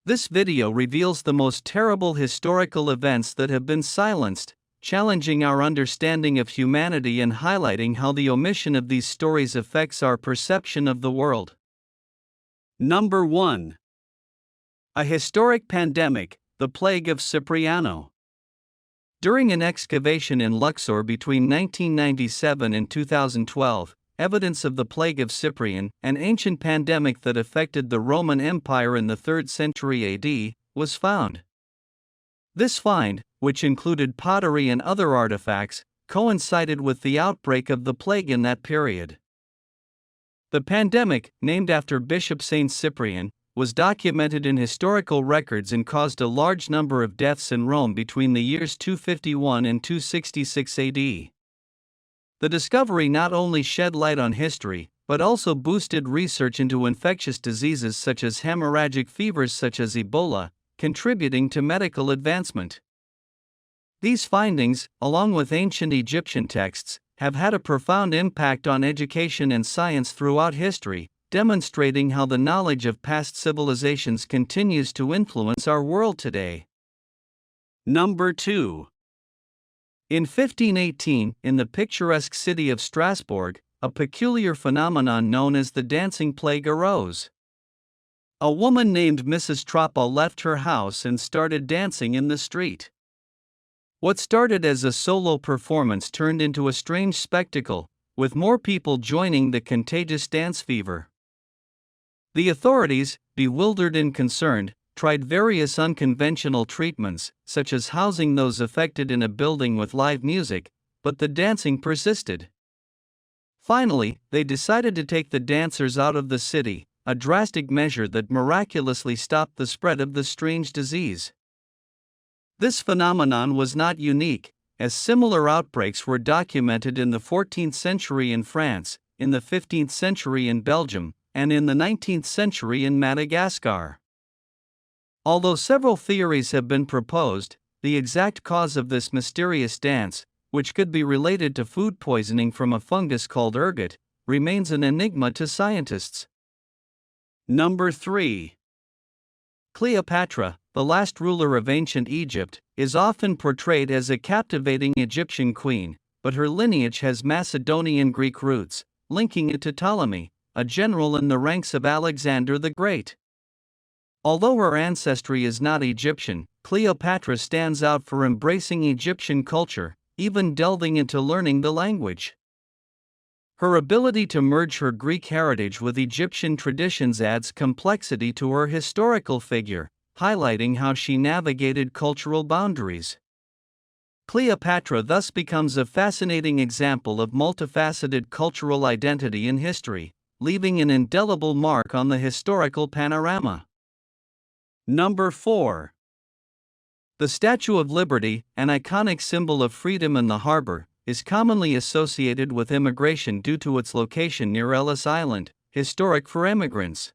This video reveals the most terrible historical events that have been silenced, challenging our understanding of humanity and highlighting how the omission of these stories affects our perception of the world. Number 1. A historic pandemic, the plague of Cipriano. During an excavation in Luxor between 1997 and 2012, evidence of the plague of Cyprian, an ancient pandemic that affected the Roman Empire in the 3rd century AD, was found. This find, which included pottery and other artifacts, coincided with the outbreak of the plague in that period. The pandemic, named after Bishop Saint Cyprian, was documented in historical records and caused a large number of deaths in Rome between the years 251 and 266 AD. The discovery not only shed light on history, but also boosted research into infectious diseases such as hemorrhagic fevers such as Ebola, contributing to medical advancement. These findings, along with ancient Egyptian texts, have had a profound impact on education and science throughout history, demonstrating how the knowledge of past civilizations continues to influence our world today. Number 2. In 1518, in the picturesque city of Strasbourg, a peculiar phenomenon known as the dancing plague arose. A woman named Mrs. Troppa left her house and started dancing in the street. What started as a solo performance turned into a strange spectacle, with more people joining the contagious dance fever. The authorities, bewildered and concerned, tried various unconventional treatments, such as housing those affected in a building with live music, but the dancing persisted. Finally, they decided to take the dancers out of the city, a drastic measure that miraculously stopped the spread of the strange disease. This phenomenon was not unique, as similar outbreaks were documented in the 14th century in France, in the 15th century in Belgium, and in the 19th century in Madagascar. Although several theories have been proposed, the exact cause of this mysterious dance, which could be related to food poisoning from a fungus called ergot, remains an enigma to scientists. Number 3. Cleopatra, the last ruler of ancient Egypt, is often portrayed as a captivating Egyptian queen, but her lineage has Macedonian Greek roots, linking it to Ptolemy, a general in the ranks of Alexander the Great. Although her ancestry is not Egyptian, Cleopatra stands out for embracing Egyptian culture, even delving into learning the language. Her ability to merge her Greek heritage with Egyptian traditions adds complexity to her historical figure, highlighting how she navigated cultural boundaries. Cleopatra thus becomes a fascinating example of multifaceted cultural identity in history, leaving an indelible mark on the historical panorama. Number 4. The Statue of Liberty, an iconic symbol of freedom in the harbor, is commonly associated with immigration due to its location near Ellis Island, historic for immigrants.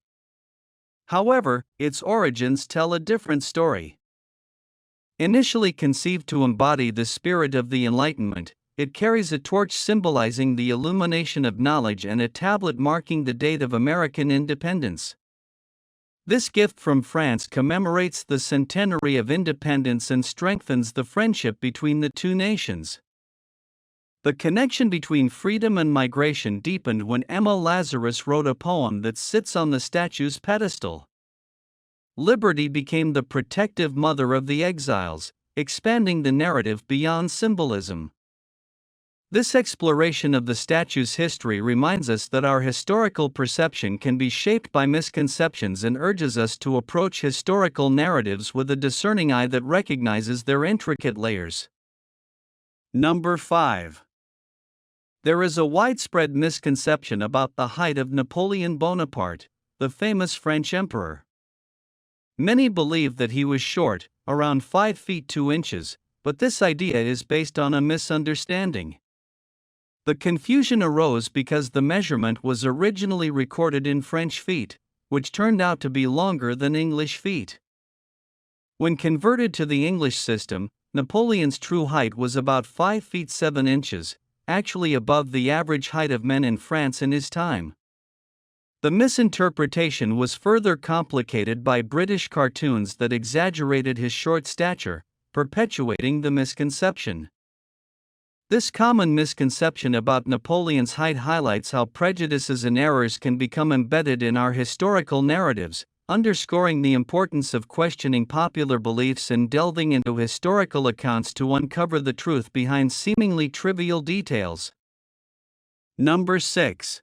However, its origins tell a different story. Initially conceived to embody the spirit of the Enlightenment, it carries a torch symbolizing the illumination of knowledge and a tablet marking the date of American independence. This gift from France commemorates the centenary of independence and strengthens the friendship between the two nations. The connection between freedom and migration deepened when Emma Lazarus wrote a poem that sits on the statue's pedestal. Liberty became the protective mother of the exiles, expanding the narrative beyond symbolism. This exploration of the statue's history reminds us that our historical perception can be shaped by misconceptions and urges us to approach historical narratives with a discerning eye that recognizes their intricate layers. Number 5. There is a widespread misconception about the height of Napoleon Bonaparte, the famous French emperor. Many believe that he was short, around 5 feet 2 inches, but this idea is based on a misunderstanding. The confusion arose because the measurement was originally recorded in French feet, which turned out to be longer than English feet. When converted to the English system, Napoleon's true height was about 5 feet 7 inches, actually above the average height of men in France in his time. The misinterpretation was further complicated by British cartoons that exaggerated his short stature, perpetuating the misconception. This common misconception about Napoleon's height highlights how prejudices and errors can become embedded in our historical narratives, underscoring the importance of questioning popular beliefs and delving into historical accounts to uncover the truth behind seemingly trivial details. Number 6.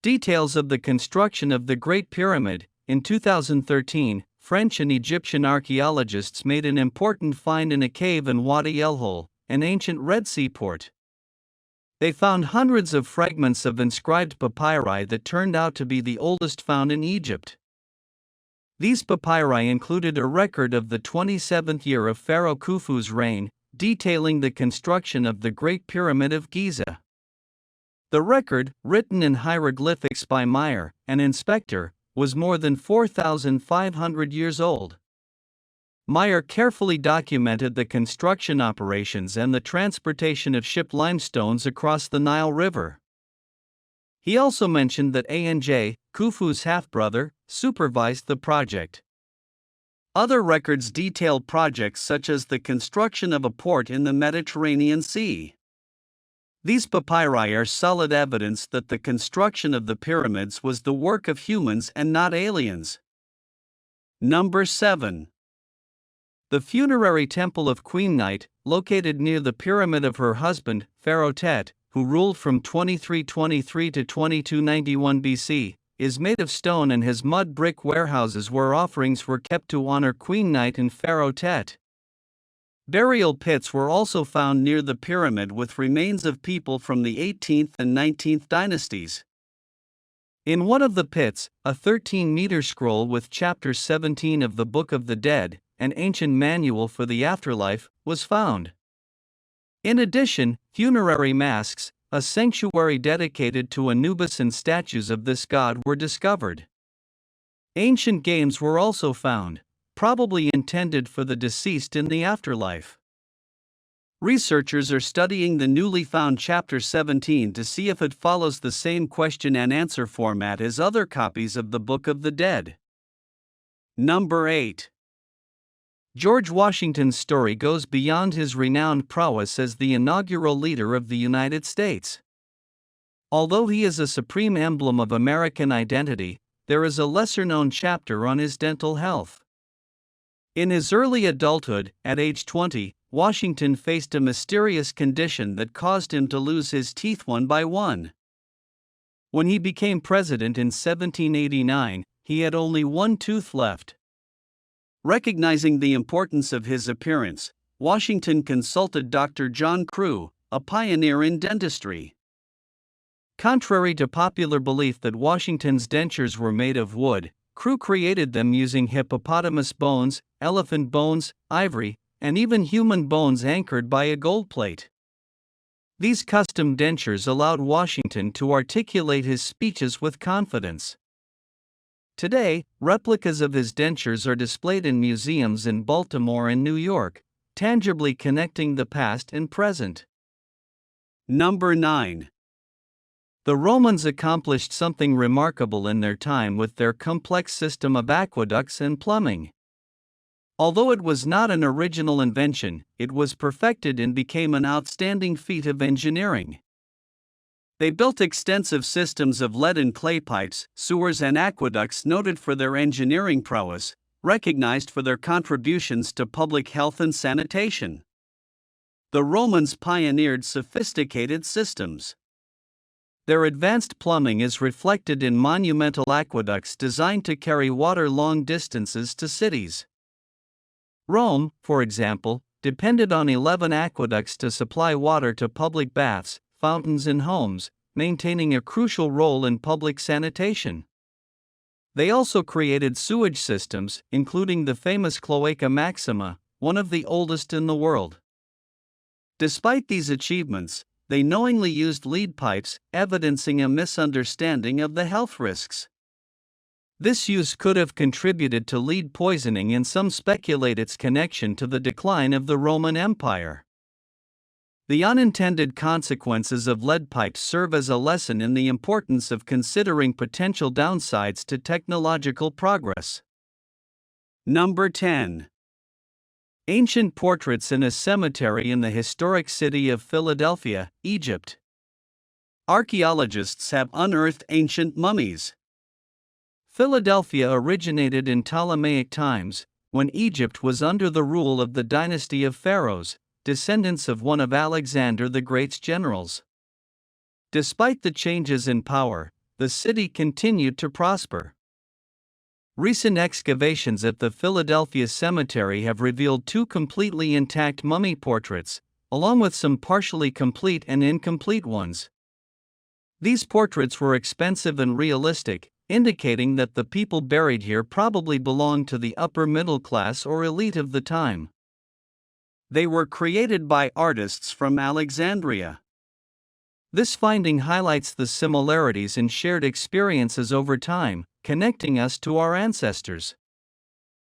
Details of the construction of the Great Pyramid. In 2013, French and Egyptian archaeologists made an important find in a cave in Wadi El Hol, an ancient Red Sea port. They found hundreds of fragments of inscribed papyri that turned out to be the oldest found in Egypt. These papyri included a record of the 27th year of Pharaoh Khufu's reign, detailing the construction of the Great Pyramid of Giza. The record, written in hieroglyphics by Meyer, an inspector, was more than 4,500 years old. Meyer carefully documented the construction operations and the transportation of ship limestones across the Nile River. He also mentioned that Anj, Khufu's half-brother, supervised the project. Other records detail projects such as the construction of a port in the Mediterranean Sea. These papyri are solid evidence that the construction of the pyramids was the work of humans and not aliens. Number 7. The Ferary Temple of Queen Nut, located near the pyramid of her husband, Pharaoh Tet, who ruled from 2323 to 2291 BC, is made of stone and has mud brick warehouses where offerings were kept to honor Queen Nut and Pharaoh Tet. Burial pits were also found near the pyramid with remains of people from the 18th and 19th dynasties. In one of the pits, a 13-meter scroll with chapter 17 of the Book of the Dead, an ancient manual for the afterlife, was found. In addition, funerary masks, a sanctuary dedicated to Anubis and statues of this god were discovered. Ancient games were also found, probably intended for the deceased in the afterlife. Researchers are studying the newly found chapter 17 to see if it follows the same question and answer format as other copies of the Book of the Dead. Number 8. George Washington's story goes beyond his renowned prowess as the inaugural leader of the United States. Although he is a supreme emblem of American identity, there is a lesser-known chapter on his dental health. In his early adulthood, at age 20, Washington faced a mysterious condition that caused him to lose his teeth one by one. When he became president in 1789, he had only one tooth left. Recognizing the importance of his appearance, Washington consulted Dr. John Crew, a pioneer in dentistry. Contrary to popular belief that Washington's dentures were made of wood, Crew created them using hippopotamus bones, elephant bones, ivory, and even human bones anchored by a gold plate. These custom dentures allowed Washington to articulate his speeches with confidence. Today, replicas of his dentures are displayed in museums in Baltimore and New York, tangibly connecting the past and present. Number 9. The Romans accomplished something remarkable in their time with their complex system of aqueducts and plumbing. Although it was not an original invention, it was perfected and became an outstanding feat of engineering. They built extensive systems of lead and clay pipes, sewers and aqueducts noted for their engineering prowess, recognized for their contributions to public health and sanitation. The Romans pioneered sophisticated systems. Their advanced plumbing is reflected in monumental aqueducts designed to carry water long distances to cities. Rome, for example, depended on 11 aqueducts to supply water to public baths, fountains and homes, maintaining a crucial role in public sanitation. They also created sewage systems, including the famous Cloaca Maxima, one of the oldest in the world. Despite these achievements, they knowingly used lead pipes, evidencing a misunderstanding of the health risks. This use could have contributed to lead poisoning, and some speculate its connection to the decline of the Roman Empire. The unintended consequences of lead pipes serve as a lesson in the importance of considering potential downsides to technological progress. Number 10. Ancient portraits in a cemetery in the historic city of Philadelphia, Egypt. Archaeologists have unearthed ancient mummies. Philadelphia originated in Ptolemaic times, when Egypt was under the rule of the dynasty of pharaohs, descendants of one of Alexander the Great's generals. Despite the changes in power, the city continued to prosper. Recent excavations at the Philadelphia cemetery have revealed 2 completely intact mummy portraits, along with some partially complete and incomplete ones. These portraits were expensive and realistic, indicating that the people buried here probably belonged to the upper middle class or elite of the time. They were created by artists from Alexandria. This finding highlights the similarities in shared experiences over time, connecting us to our ancestors.